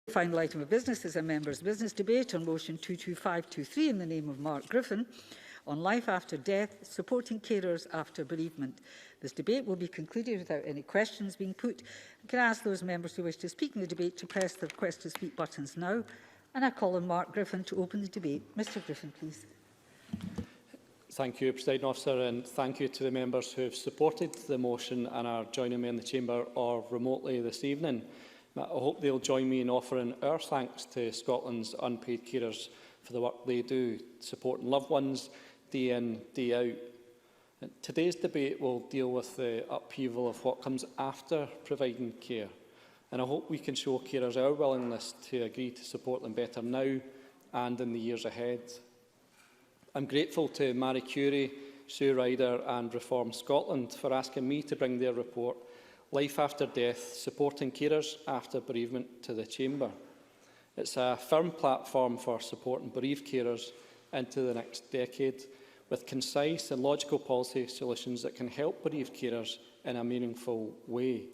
Final item of business is a members' business debate on motion 22523 in the name of Mark Griffin on life after death, supporting carers after bereavement. This debate will be concluded without any questions being put. Can I ask those members who wish to speak in the debate to press the request to speak buttons now? And I call on Mark Griffin to open the debate. Mr Griffin, please. Thank you, Presiding Officer, and thank you to the members who have supported the motion and are joining me in the chamber or remotely this evening. I hope they'll join me in offering our thanks to Scotland's unpaid carers for the work they do, supporting loved ones day in, day out. And today's debate will deal with the upheaval of what comes after providing care, and I hope we can show carers our willingness to agree to support them better now and in the years ahead. I'm grateful to Marie Curie, Sue Ryder and Reform Scotland for asking me to bring their report, Life After Death, Supporting Carers After Bereavement, to the Chamber. It's a firm platform for supporting bereaved carers into the next decade, with concise and logical policy solutions that can help bereaved carers in a meaningful way.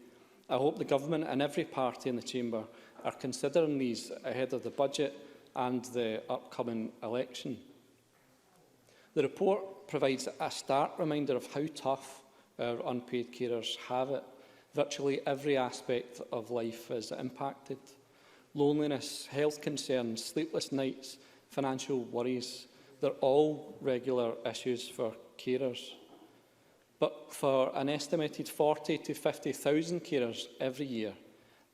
I hope the Government and every party in the Chamber are considering these ahead of the budget and the upcoming election. The report provides a stark reminder of how tough our unpaid carers have it. Virtually every aspect of life is impacted. Loneliness, health concerns, sleepless nights, financial worries, they're all regular issues for carers. But for an estimated 40 to 50,000 carers every year,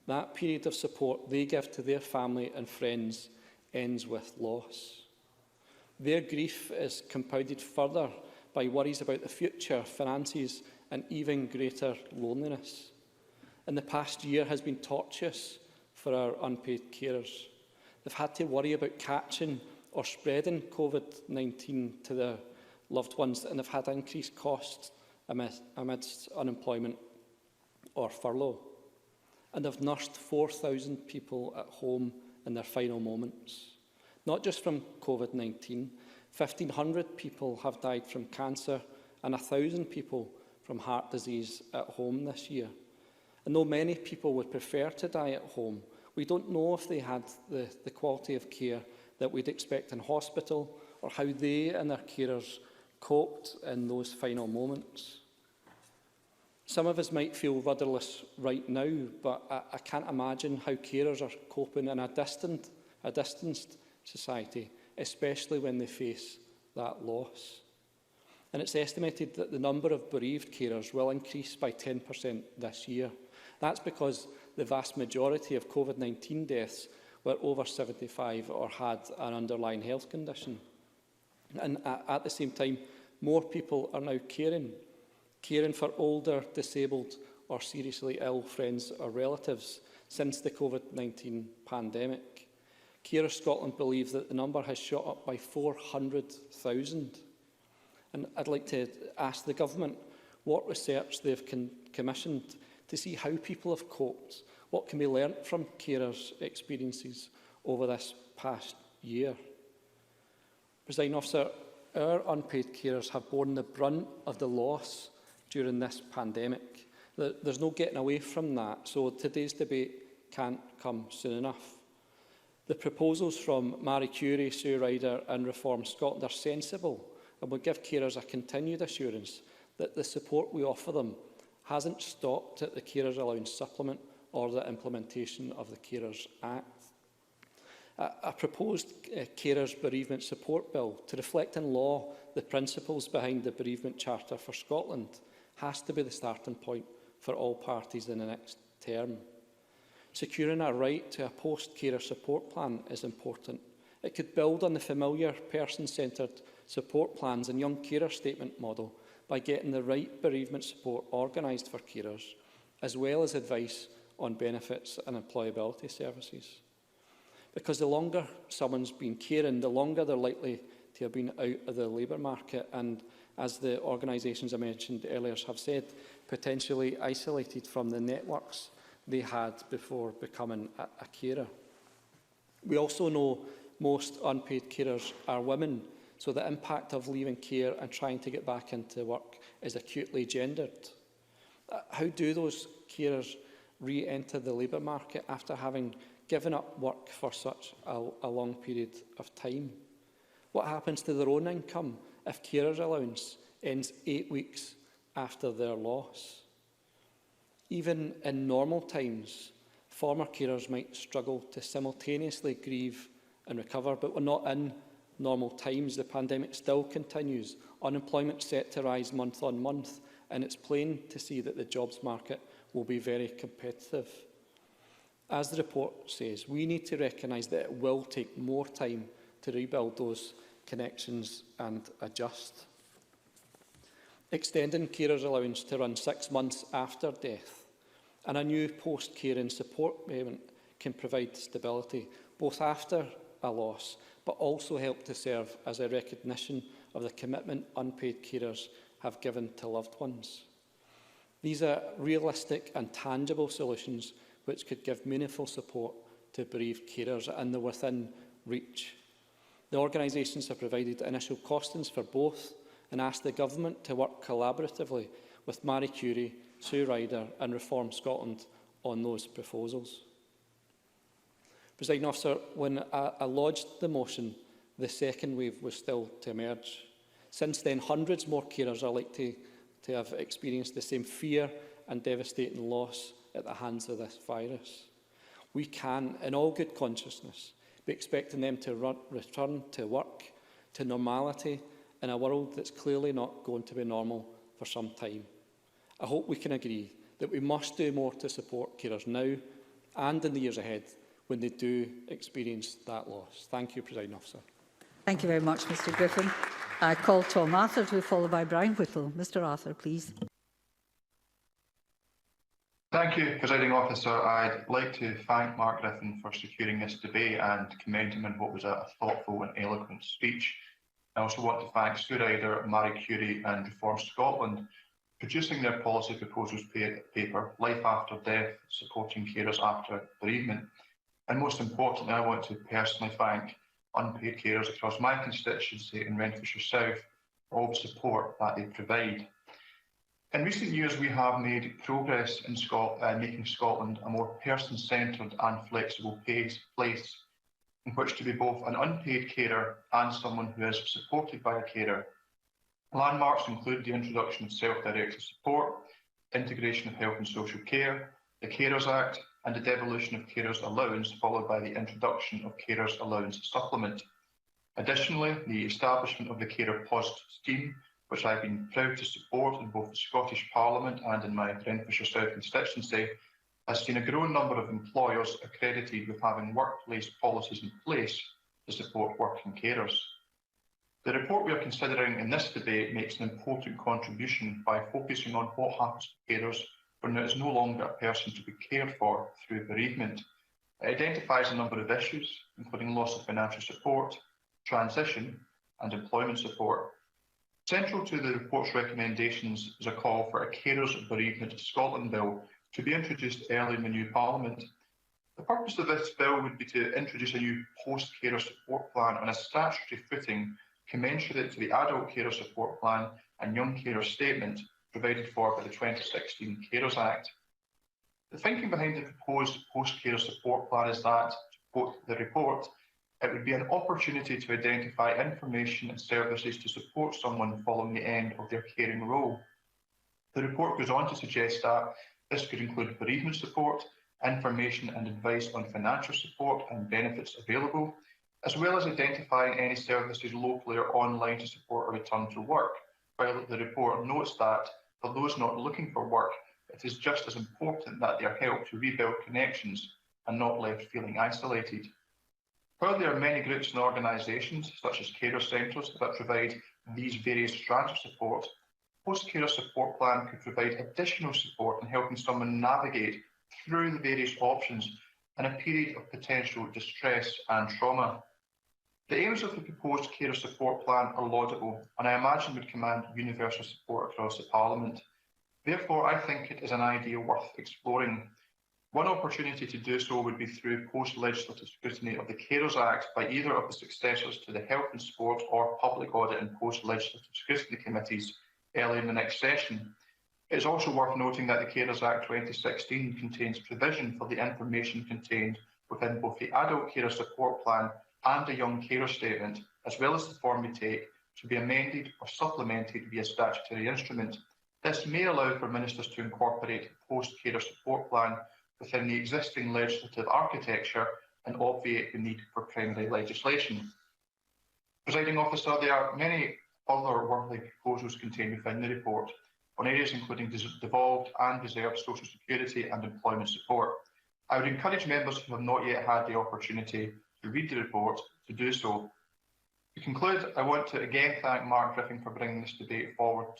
that period of support they give to their family and friends ends with loss. Their grief is compounded further by worries about the future, finances, and even greater loneliness. And the past year has been tortuous for our unpaid carers. They've had to worry about catching or spreading COVID-19 to their loved ones, and they've had increased costs amidst unemployment or furlough. And they've nursed 4,000 people at home in their final moments. Not just from COVID-19, 1,500 people have died from cancer and 1,000 people from heart disease at home this year. And though many people would prefer to die at home, we don't know if they had the quality of care that we'd expect in hospital or how they and their carers coped in those final moments. Some of us might feel rudderless right now, but I can't imagine how carers are coping in a distanced society, especially when they face that loss. And it's estimated that the number of bereaved carers will increase by 10% this year. That's because the vast majority of COVID-19 deaths were over 75 or had an underlying health condition. And at the same time, more people are now caring for older, disabled or seriously ill friends or relatives since the COVID-19 pandemic. Carers Scotland believes that the number has shot up by 400,000. And I'd like to ask the Government what research they've commissioned to see how people have coped, what can be learnt from carers' experiences over this past year. Presiding Officer, our unpaid carers have borne the brunt of the loss during this pandemic. There's no getting away from that, so today's debate can't come soon enough. The proposals from Marie Curie, Sue Ryder and Reform Scotland are sensible and will give carers a continued assurance that the support we offer them hasn't stopped at the Carers Allowance Supplement or the implementation of the Carers Act. A proposed Carers Bereavement Support Bill to reflect in law the principles behind the Bereavement Charter for Scotland has to be the starting point for all parties in the next term. Securing a right to a post-carer support plan is important. It could build on the familiar person-centred support plans and young carer statement model by getting the right bereavement support organised for carers, as well as advice on benefits and employability services. Because the longer someone's been caring, the longer they're likely to have been out of the labour market and, as the organisations I mentioned earlier have said, potentially isolated from the networks they had before becoming a carer. We also know most unpaid carers are women, so the impact of leaving care and trying to get back into work is acutely gendered. How do those carers re-enter the labour market after having given up work for such a long period of time? What happens to their own income if carers allowance ends 8 weeks after their loss? Even in normal times, former carers might struggle to simultaneously grieve and recover, but we're not in normal times. The pandemic still continues. Unemployment set to rise month on month, and it's plain to see that the jobs market will be very competitive. As the report says, we need to recognise that it will take more time to rebuild those connections and adjust. Extending carers allowance to run 6 months after death and a new post-caring support payment can provide stability both after a loss, but also help to serve as a recognition of the commitment unpaid carers have given to loved ones. These are realistic and tangible solutions which could give meaningful support to bereaved carers, and they're within reach. The organisations have provided initial costings for both and asked the Government to work collaboratively with Marie Curie, Sue Ryder and Reform Scotland on those proposals. Presiding Officer, when I lodged the motion, the second wave was still to emerge. Since then, hundreds more carers are likely to have experienced the same fear and devastating loss at the hands of this virus. We can, in all good consciousness, be expecting them to return to work, to normality, in a world that's clearly not going to be normal for some time. I hope we can agree that we must do more to support carers now and in the years ahead when they do experience that loss. Thank you, Presiding Officer. Thank you very much, Mr Griffin. I call Tom Arthur to be followed by Brian Whittle. Mr Arthur, please. Thank you, Presiding Officer. I'd like to thank Mark Griffin for securing this debate and commend him on what was a thoughtful and eloquent speech. I also want to thank Sue Ryder, Marie Curie and Reform Scotland producing their policy proposals paper, Life After Death, Supporting Carers After Bereavement. And most importantly, I want to personally thank unpaid carers across my constituency in Renfrewshire South for all the support that they provide. In recent years, we have made progress in making Scotland a more person-centred and flexible place in which to be both an unpaid carer and someone who is supported by a carer. Landmarks include the introduction of self-directed support, integration of health and social care, the Carers Act, and the devolution of carers allowance, followed by the introduction of carers allowance supplement. Additionally, the establishment of the Carer Post scheme, which I've been proud to support in both the Scottish Parliament and in my Renfrewshire South constituency, has seen a growing number of employers accredited with having workplace policies in place to support working carers. The report we are considering in this debate makes an important contribution by focusing on what happens to carers when there is no longer a person to be cared for through bereavement. It identifies a number of issues, including loss of financial support, transition and employment support. Central to the report's recommendations is a call for a Carers Bereavement Scotland Bill to be introduced early in the new Parliament. The purpose of this bill would be to introduce a new post-carer support plan on a statutory footing commensurate to the Adult Carer Support Plan and Young Carer Statement provided for by the 2016 Carers Act. The thinking behind the proposed post-carer support plan is that, to quote the report, it would be an opportunity to identify information and services to support someone following the end of their caring role. The report goes on to suggest that this could include bereavement support, information and advice on financial support and benefits available, as well as identifying any services locally or online to support a return to work, while the report notes that for those not looking for work, it is just as important that they are helped to rebuild connections and not left feeling isolated. While there are many groups and organisations, such as carer centres, that provide these various strands of support, post-carer support plan could provide additional support in helping someone navigate through the various options in a period of potential distress and trauma. The aims of the proposed carer support plan are laudable and I imagine would command universal support across the Parliament. Therefore, I think it is an idea worth exploring. One opportunity to do so would be through post-legislative scrutiny of the Carers Act by either of the successors to the Health and Sport or Public Audit and Post-Legislative Scrutiny Committees early in the next session. It is also worth noting that the Carers Act 2016 contains provision for the information contained within both the adult carer support plan and the young carer statement, as well as the form we take, to be amended or supplemented via statutory instrument. This may allow for ministers to incorporate the post-carer support plan within the existing legislative architecture and obviate the need for primary legislation. Presiding Officer, there are many other worthy proposals contained within the report on areas including devolved and reserved social security and employment support. I would encourage members who have not yet had the opportunity to read the report to do so. To conclude, I want to again thank Mark Griffin for bringing this debate forward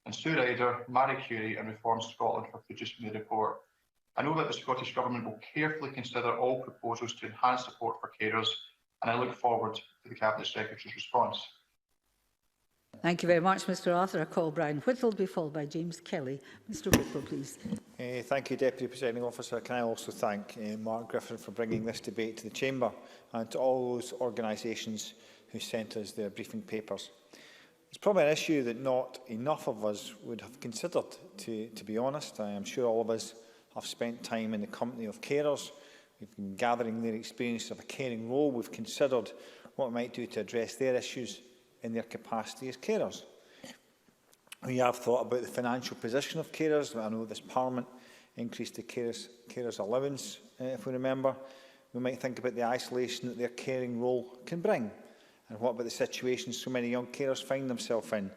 and Sue Ryder, Marie Curie and Reform Scotland for producing the report. I know that the Scottish Government will carefully consider all proposals to enhance support for carers, and I look forward to the Cabinet Secretary's response. Thank you very much, Mr Arthur. I call Brian Whittle, be followed by James Kelly. Mr Whittle, please. Thank you, Deputy Presiding Officer. Can I also thank Mark Griffin for bringing this debate to the Chamber and to all those organisations who sent us their briefing papers. It's probably an issue that not enough of us would have considered, to be honest. I am sure all of us have spent time in the company of carers. We've been gathering their experience of a caring role. We've considered what we might do to address their issues in their capacity as carers. We have thought about the financial position of carers. I know this Parliament increased the carers allowance, if we remember. We might think about the isolation that their caring role can bring. And what about the situation so many young carers find themselves in,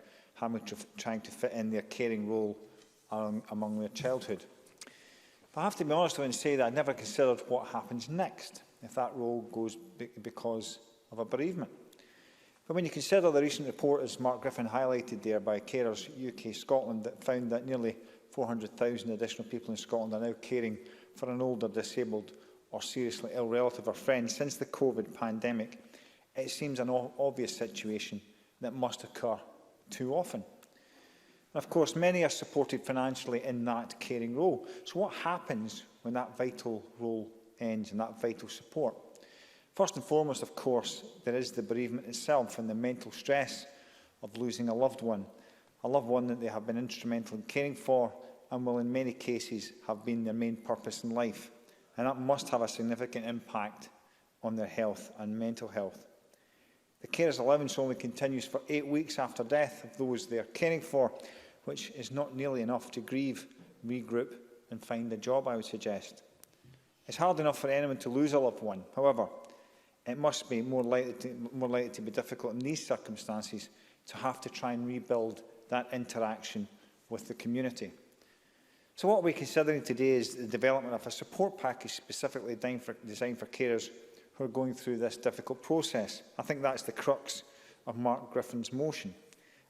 trying to fit in their caring role among their childhood. But I have to be honest and say that I never considered what happens next if that role goes because of a bereavement. But when you consider the recent report, as Mark Griffin highlighted there, by Carers UK Scotland, that found that nearly 400,000 additional people in Scotland are now caring for an older, disabled or seriously ill relative or friend since the COVID pandemic, it seems an obvious situation that must occur too often. And of course, many are supported financially in that caring role. So what happens when that vital role ends and that vital support? First and foremost, of course, there is the bereavement itself and the mental stress of losing a loved one that they have been instrumental in caring for and will in many cases have been their main purpose in life. And that must have a significant impact on their health and mental health. The carers allowance only continues for 8 weeks after death of those they are caring for, which is not nearly enough to grieve, regroup and find a job, I would suggest. It's hard enough for anyone to lose a loved one. However, it must be more likely to be difficult in these circumstances to have to try and rebuild that interaction with the community. So what we're considering today is the development of a support package specifically designed for carers who are going through this difficult process. I think that's the crux of Mark Griffin's motion.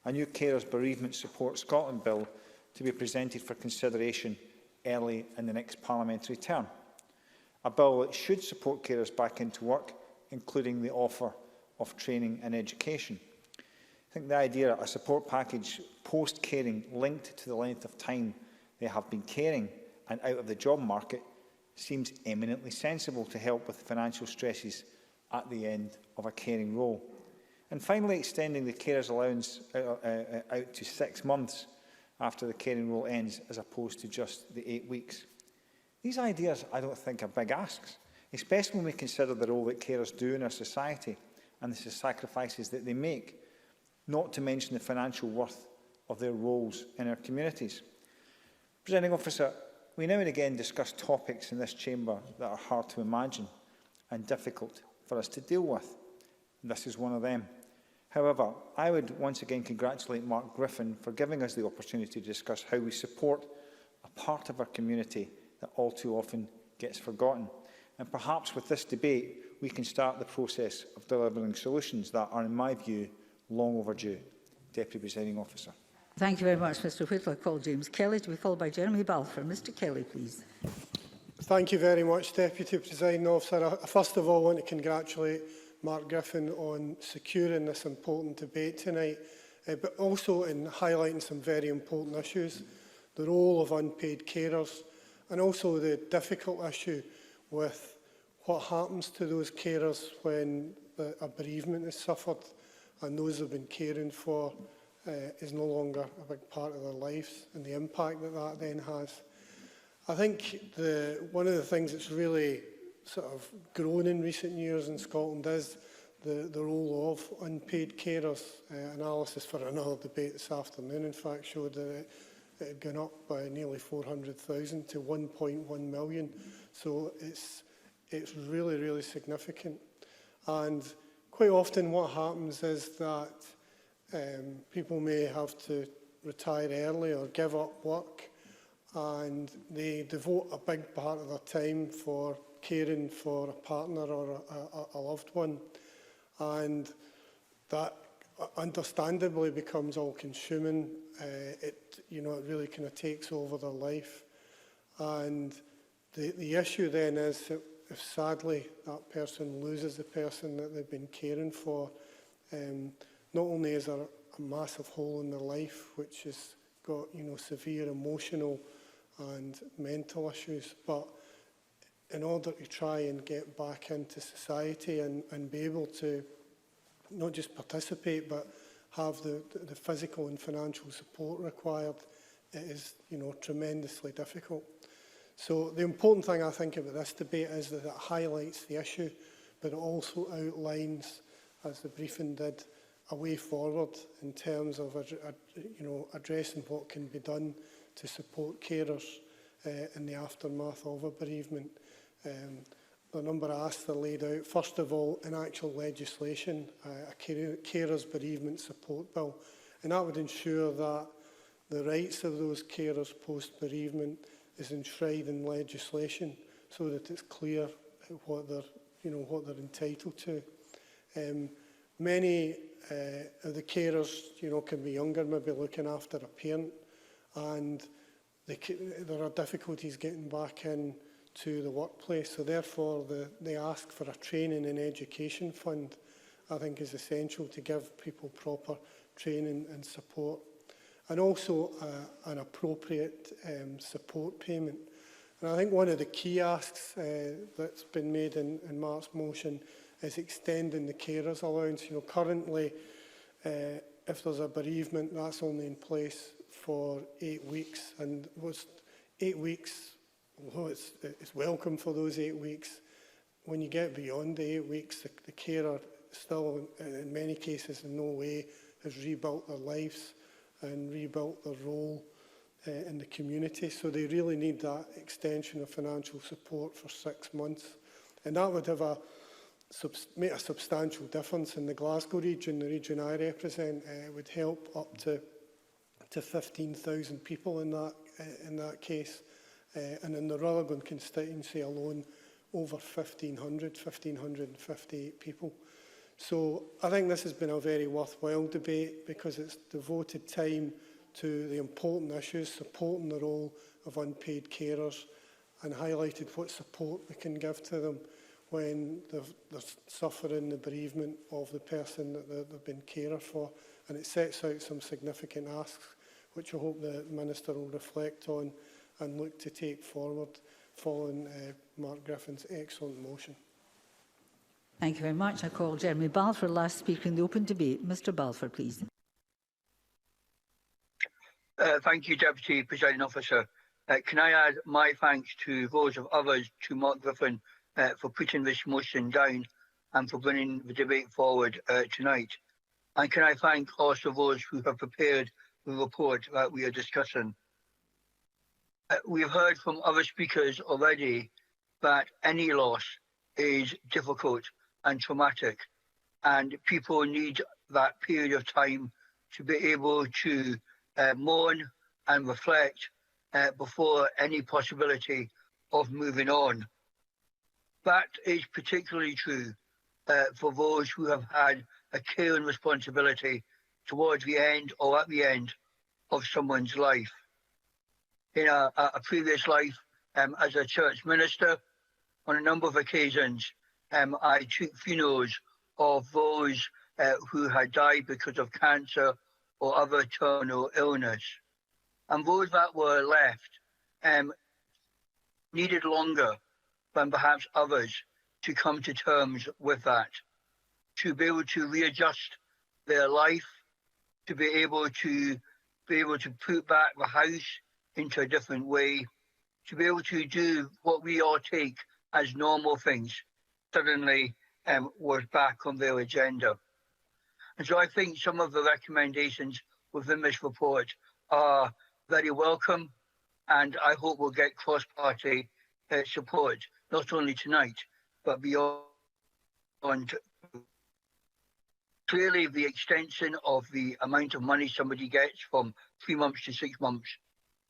A new Carers Bereavement Support Scotland bill to be presented for consideration early in the next parliamentary term. A bill that should support carers back into work, including the offer of training and education. I think the idea of a support package post-caring linked to the length of time they have been caring and out of the job market seems eminently sensible to help with financial stresses at the end of a caring role. And finally, extending the carers allowance out to 6 months after the caring role ends, as opposed to just the 8 weeks. These ideas, I don't think, are big asks, especially when we consider the role that carers do in our society and the sacrifices that they make, not to mention the financial worth of their roles in our communities. Presiding Officer, we now and again discuss topics in this chamber that are hard to imagine and difficult for us to deal with. This is one of them. However, I would once again congratulate Mark Griffin for giving us the opportunity to discuss how we support a part of our community that all too often gets forgotten. And perhaps with this debate, we can start the process of delivering solutions that are, in my view, long overdue. Deputy Presiding Officer. Thank you very much, Mr Whittle. I call James Kelly to be followed by Jeremy Balfour. Mr Kelly, please. Thank you very much, Deputy Presiding Officer. I first of all want to congratulate Mark Griffin on securing this important debate tonight, but also in highlighting some very important issues, the role of unpaid carers, and also the difficult issue with what happens to those carers when a bereavement is suffered and those they've been caring for is no longer a big part of their lives, and the impact that that then has. I think one of the things that's really sort of grown in recent years in Scotland is the role of unpaid carers. Analysis for another debate this afternoon, in fact, showed that it had gone up by nearly 400,000 to 1.1 million. So it's really, really significant. And quite often what happens is that people may have to retire early or give up work, and they devote a big part of their time for caring for a partner or a loved one. And that understandably becomes all-consuming. It really kind of takes over their life. And the issue then is that if sadly that person loses the person that they've been caring for, not only is there a massive hole in their life, which has got severe emotional and mental issues, but in order to try and get back into society and be able to not just participate but have the physical and financial support required, it is tremendously difficult. So the important thing I think about this debate is that it highlights the issue, but it also outlines, as the briefing did, a way forward in terms of addressing what can be done to support carers in the aftermath of a bereavement. The number of asks are laid out, first of all, in actual legislation, a carers bereavement support bill, and that would ensure that the rights of those carers post-bereavement is enshrined in legislation so that it's clear what they're entitled to. Many of the carers, can be younger, maybe looking after a parent, and there are difficulties getting back in to the workplace. So therefore, they ask for a training and education fund, I think is essential to give people proper training and support. And also an appropriate support payment. And I think one of the key asks that's been made in Mark's motion is extending the carers allowance. Currently, if there's a bereavement, that's only in place for 8 weeks. And was 8 weeks, although it's welcome for those 8 weeks, when you get beyond the 8 weeks, the carer still, in many cases, in no way has rebuilt their lives and rebuilt their role in the community. So they really need that extension of financial support for 6 months. And that would have make a substantial difference in the Glasgow region, the region I represent. Would help up to 15,000 people in that case. And in the Rutherglen constituency alone, over 1,558 people. So I think this has been a very worthwhile debate because it's devoted time to the important issues, supporting the role of unpaid carers and highlighted what support we can give to them when they're suffering the bereavement of the person that they've been carer for. And it sets out some significant asks, which I hope the Minister will reflect on and look to take forward following Mark Griffin's excellent motion. Thank you very much. I call Jeremy Balfour last speaker in the open debate. Mr Balfour, please. Thank you, Deputy Presiding Officer. Can I add my thanks to those of others to Mark Griffin for putting this motion down and for bringing the debate forward tonight. And can I thank also those who have prepared the report that we are discussing. We have heard from other speakers already that any loss is difficult and traumatic, and people need that period of time to be able to mourn and reflect before any possibility of moving on. That is particularly true for those who have had a caring responsibility towards the end or at the end of someone's life. In a previous life as a church minister, on a number of occasions, I took funerals of those who had died because of cancer or other terminal illness. And those that were left needed longer than perhaps others to come to terms with that, to be able to readjust their life, to be able to put back the house into a different way, to be able to do what we all take as normal things suddenly was back on their agenda. And so I think some of the recommendations within this report are very welcome, and I hope we'll get cross-party support, not only tonight, but beyond. Clearly, the extension of the amount of money somebody gets from 3 months to 6 months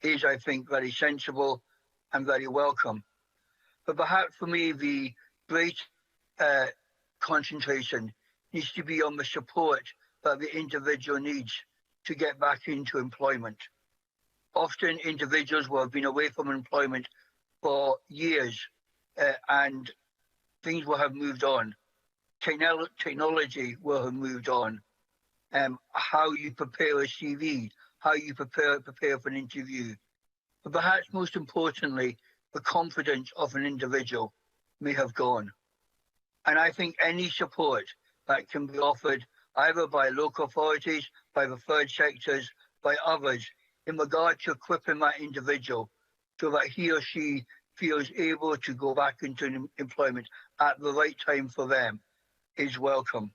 is, I think, very sensible and very welcome. But perhaps for me, the great concentration needs to be on the support that the individual needs to get back into employment. Often individuals will have been away from employment for years and things will have moved on. Technology will have moved on. How you prepare a CV, how you prepare for an interview. But perhaps most importantly, the confidence of an individual may have gone. And I think any support that can be offered either by local authorities, by the third sectors, by others, in regard to equipping that individual so that he or she feels able to go back into employment at the right time for them is welcome.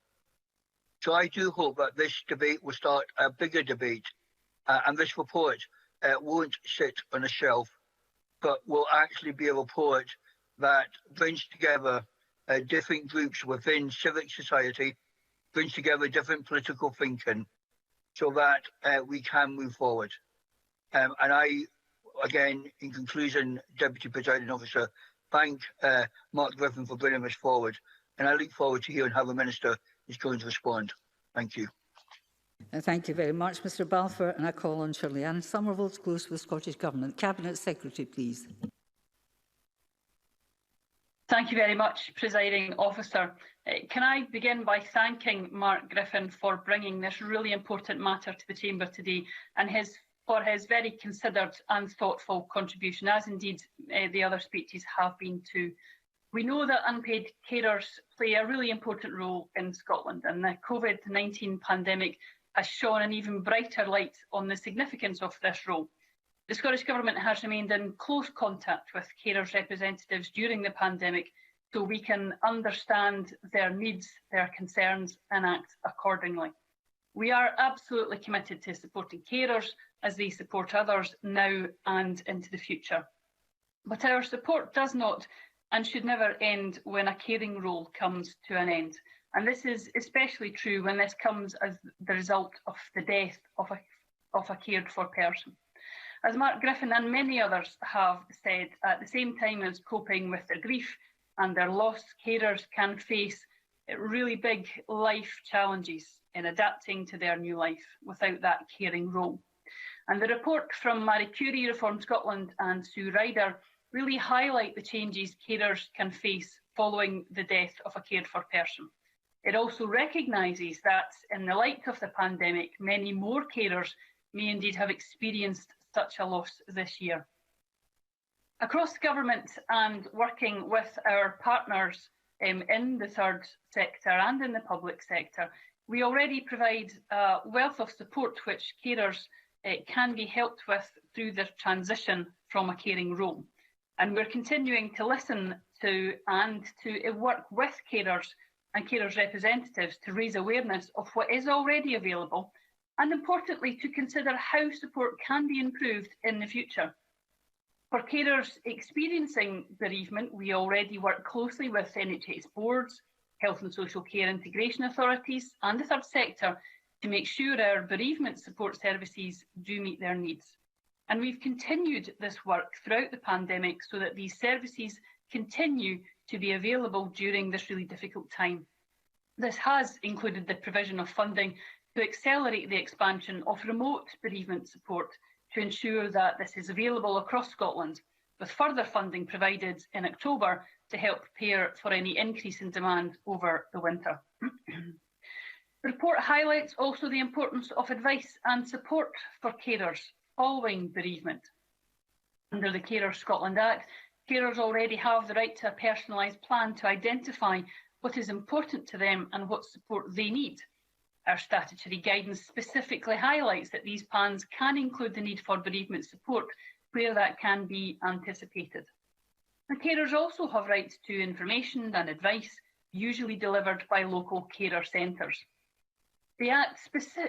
So I do hope that this debate will start a bigger debate and this report won't sit on a shelf, but will actually be a report that brings together different groups within civic society, brings together different political thinking so that we can move forward. And I, again, in conclusion, Deputy Presiding Officer, thank Mark Griffin for bringing this forward. And I look forward to hearing how the Minister is going to respond. Thank you. Thank you very much, Mr Balfour. And I call on Shirley-Ann Somerville to close for the Scottish Government. Cabinet Secretary, please. Thank you very much, Presiding Officer. Can I begin by thanking Mark Griffin for bringing this really important matter to the Chamber today and for his very considered and thoughtful contribution, as indeed the other speeches have been too. We know that unpaid carers play a really important role in Scotland, and the COVID-19 pandemic has shone an even brighter light on the significance of this role. The Scottish Government has remained in close contact with carers' representatives during the pandemic so we can understand their needs, their concerns and act accordingly. We are absolutely committed to supporting carers as they support others now and into the future. But our support does not and should never end when a caring role comes to an end. And this is especially true when this comes as the result of the death of a cared for person. As Mark Griffin and many others have said, at the same time as coping with their grief and their loss, carers can face really big life challenges in adapting to their new life without that caring role. And the report from Marie Curie, Reform Scotland and Sue Ryder really highlight the changes carers can face following the death of a cared for person. It also recognises that in the light of the pandemic, many more carers may indeed have experienced such a loss this year. Across government and working with our partners in the third sector and in the public sector, we already provide a wealth of support which carers can be helped with through their transition from a caring role. And we're continuing to listen to and to work with carers and carers representatives to raise awareness of what is already available and, importantly, to consider how support can be improved in the future. For carers experiencing bereavement, we already work closely with NHS boards, health and social care integration authorities and the third sector to make sure our bereavement support services do meet their needs. And we've continued this work throughout the pandemic so that these services continue to be available during this really difficult time. This has included the provision of funding to accelerate the expansion of remote bereavement support to ensure that this is available across Scotland, with further funding provided in October to help prepare for any increase in demand over the winter. The report highlights also the importance of advice and support for carers following bereavement. Under the Carers Scotland Act, carers already have the right to a personalised plan to identify what is important to them and what support they need. Our statutory guidance specifically highlights that these plans can include the need for bereavement support where that can be anticipated. The carers also have rights to information and advice, usually delivered by local carer centres. The Act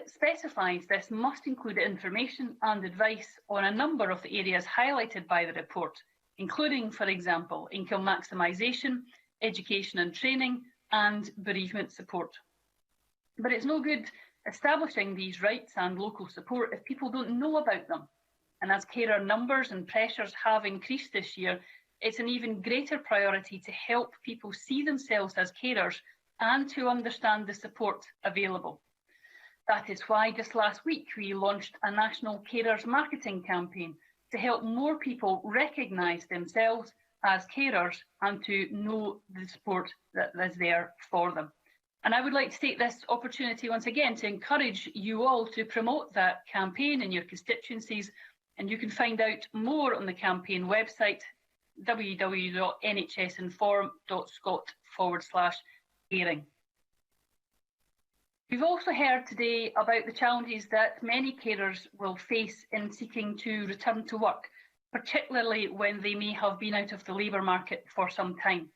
specifies this must include information and advice on a number of the areas highlighted by the report, including, for example, income maximisation, education and training, and bereavement support. But it's no good establishing these rights and local support if people don't know about them. And as carer numbers and pressures have increased this year, it's an even greater priority to help people see themselves as carers and to understand the support available. That is why just last week we launched a national carers marketing campaign to help more people recognise themselves as carers and to know the support that is there for them. And I would like to take this opportunity once again to encourage you all to promote that campaign in your constituencies, and you can find out more on the campaign website www.nhsinform.scot/caring. We've also heard today about the challenges that many carers will face in seeking to return to work, particularly when they may have been out of the labour market for some time.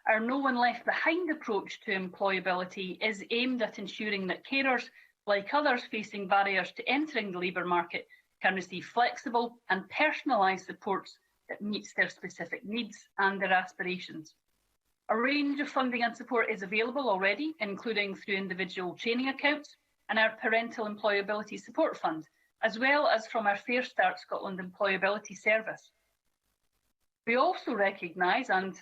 Our No One Left Behind approach to employability is aimed at ensuring that carers, like others facing barriers to entering the labour market, can receive flexible and personalised supports that meets their specific needs and their aspirations. A range of funding and support is available already, including through individual training accounts and our Parental Employability Support Fund, as well as from our Fair Start Scotland Employability Service. We also recognise, and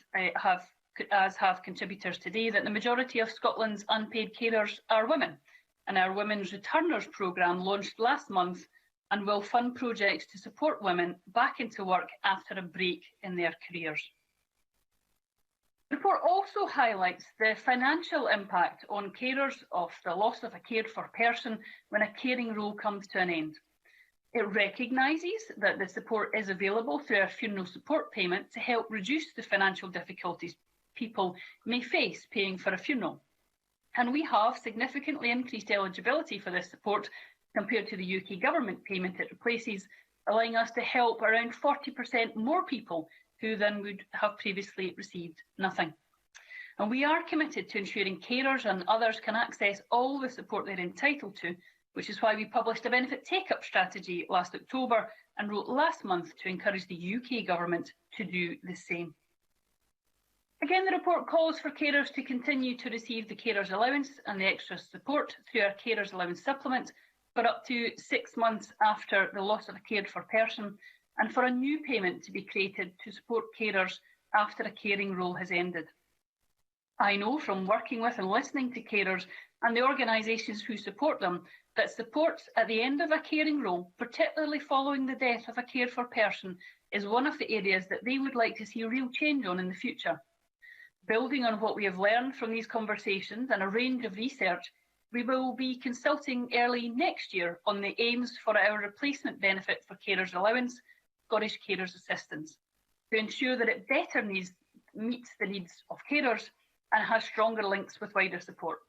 as have contributors today, that the majority of Scotland's unpaid carers are women, and our Women's Returners programme launched last month and will fund projects to support women back into work after a break in their careers. The report also highlights the financial impact on carers of the loss of a cared for person when a caring role comes to an end. It recognises that the support is available through our funeral support payment to help reduce the financial difficulties people may face paying for a funeral. And we have significantly increased eligibility for this support compared to the UK government payment it replaces, allowing us to help around 40% more people who then would have previously received nothing. And we are committed to ensuring carers and others can access all the support they're entitled to, which is why we published a benefit take-up strategy last October and wrote last month to encourage the UK government to do the same. Again, the report calls for carers to continue to receive the carers allowance and the extra support through our carers allowance supplement for up to 6 months after the loss of a cared for person, and for a new payment to be created to support carers after a caring role has ended. I know from working with and listening to carers and the organisations who support them that support at the end of a caring role, particularly following the death of a cared for person, is one of the areas that they would like to see real change on in the future. Building on what we have learned from these conversations and a range of research, we will be consulting early next year on the aims for our replacement benefit for carers allowance, Scottish Carers Assistance, to ensure that it better meets the needs of carers and has stronger links with wider support.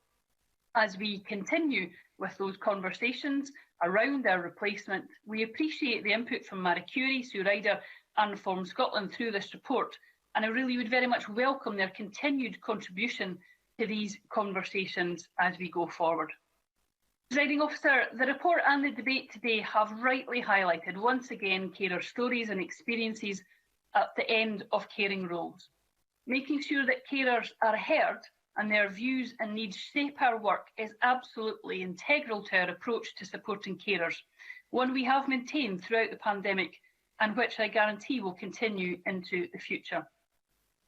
As we continue with those conversations around our replacement, we appreciate the input from Marie Curie, Sue Ryder and Form Scotland through this report, and I really would very much welcome their continued contribution to these conversations as we go forward. Presiding Officer, the report and the debate today have rightly highlighted once again carer stories and experiences at the end of caring roles. Making sure that carers are heard and their views and needs shape our work is absolutely integral to our approach to supporting carers, one we have maintained throughout the pandemic and which I guarantee will continue into the future.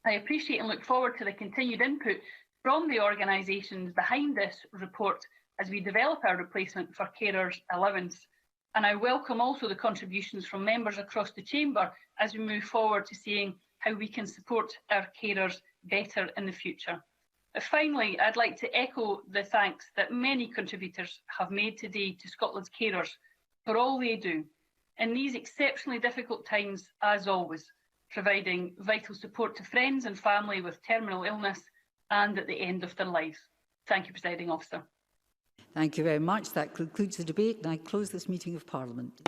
I appreciate and look forward to the continued input from the organisations behind this report as we develop our replacement for carers allowance. And I welcome also the contributions from members across the chamber as we move forward to seeing how we can support our carers better in the future. But finally, I'd like to echo the thanks that many contributors have made today to Scotland's carers for all they do in these exceptionally difficult times, as always, providing vital support to friends and family with terminal illness and at the end of their lives. Thank you, Presiding Officer. Thank you very much. That concludes the debate, and I close this meeting of Parliament.